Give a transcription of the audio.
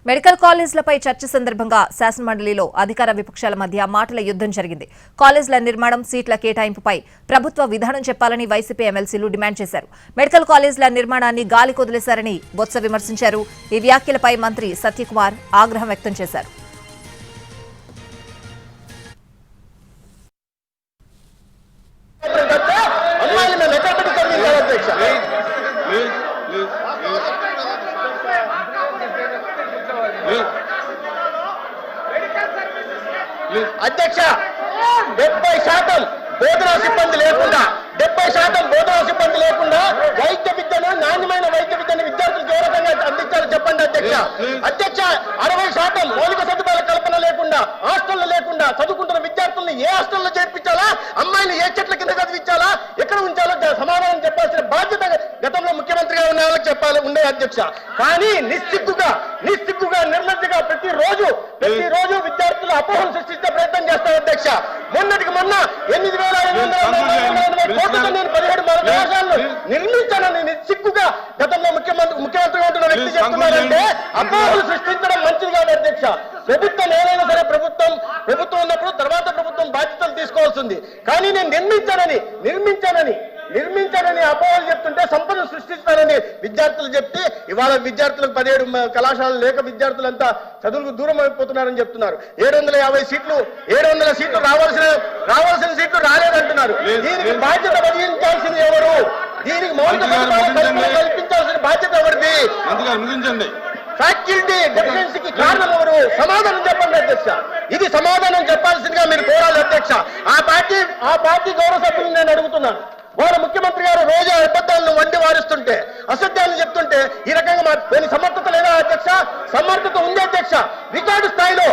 Medical కాలేజీలపై చర్చ సందర్భంగా శాసనమండలిలో అధికార విపక్షాల మధ్య మాటల యుద్ధం జరిగింది. కాలేజీల నిర్మాణం, సీట్ల కేటాయింపుపై ప్రభుత్వ విధానం చెప్పాలని వైసీపీ ఎమ్మెల్సీలు డిమాండ్ చేశారు. మెడికల్ కాలేజీల నిర్మాణాన్ని గాలికి వదిలేశారని బొత్స విమర్శించారు. ఈ వ్యాఖ్యలపై మంత్రి సత్యకుమార్ ఆగ్రహం వ్యక్తం చేశారు. అధ్యక్ష 70% బోధనా సిబ్బంది లేకుండా 70% బోధనా సిబ్బంది లేకుండా వైద్య విద్యను, నాణ్యమైన వైద్య విద్యను విద్యార్థులకు ఏ రకంగా అందించాలో చెప్పండి అధ్యక్ష. అధ్యక్ష 60% మౌలిక సదుపాయాల కల్పన లేకుండా, హాస్టళ్లు లేకుండా చదువుకుంటున్న విద్యార్థులను ఏ హాస్టల్లో చేర్పించాలా, అమ్మాయిని ఏ చెట్ల కింద చదివించాలా, ఎక్కడ ఉంచాలో సమాధానం చెప్పాల్సిన బాధ్యత గతంలో ముఖ్యమంత్రిగా ఉన్న వాళ్ళకి చెప్పాలి ఉండే అధ్యక్ష. కానీ నిస్సిగ్గుగా నిర్లజ్జగా ప్రతిరోజు విద్యార్థులు అపోహలు సృష్టించే ప్రయత్నం చేస్తారు అధ్యక్ష. మొన్నటికి మొన్న 8,580 కోట్లతో నేను 17 కళాశాలను నిర్మించానని నిస్సిగ్గుగా గతంలో ముఖ్యమంత్రిగా ఉంటున్న వ్యక్తి చెప్తున్నారంటే అపోహలు సృష్టించడం మంచిది కాదు అధ్యక్ష. ప్రభుత్వం ఏదైనా సరే ప్రభుత్వం ఉన్నప్పుడు తర్వాత ప్రభుత్వం బాధ్యతలు తీసుకోవాల్సింది. కానీ నేను నిర్మించానని అపోహలు చెప్తుంటే సంపద సృష్టిస్తానని విద్యార్థులు చెప్తే ఇవాళ విద్యార్థులకు 17 కళాశాలలు లేక విద్యార్థులంతా చదువులకు దూరం అయిపోతున్నారని చెప్తున్నారు. 750 సీట్లు రావాల్సిన సీట్లు రాలేదంటున్నారు. దీనికి బాధ్యత వహించాల్సింది ఎవరు? దీనికి మౌలిక సదుపాయాలు కల్పించాల్సిన బాధ్యత ఎవరిది? ఫ్యాకల్టీ డెఫిషియన్సీకి కారణం ఎవరు? సమాధానం చెప్పండి అధ్యక్ష. ఇది సమాధానం చెప్పాల్సిందిగా మీరు కోరాలి అధ్యక్ష. ఆ పార్టీ గౌరవ సభ్యులను నేను అడుగుతున్నాను. వాళ్ళ ముఖ్యమంత్రి గారు రోజు అబద్ధాలను వండి వారిస్తుంటే, అసత్యాలను చెప్తుంటే ఈ రకంగా సమర్థత లేదా అధ్యక్ష? సమర్థత ఉంది అధ్యక్ష. రికార్డు స్థాయిలో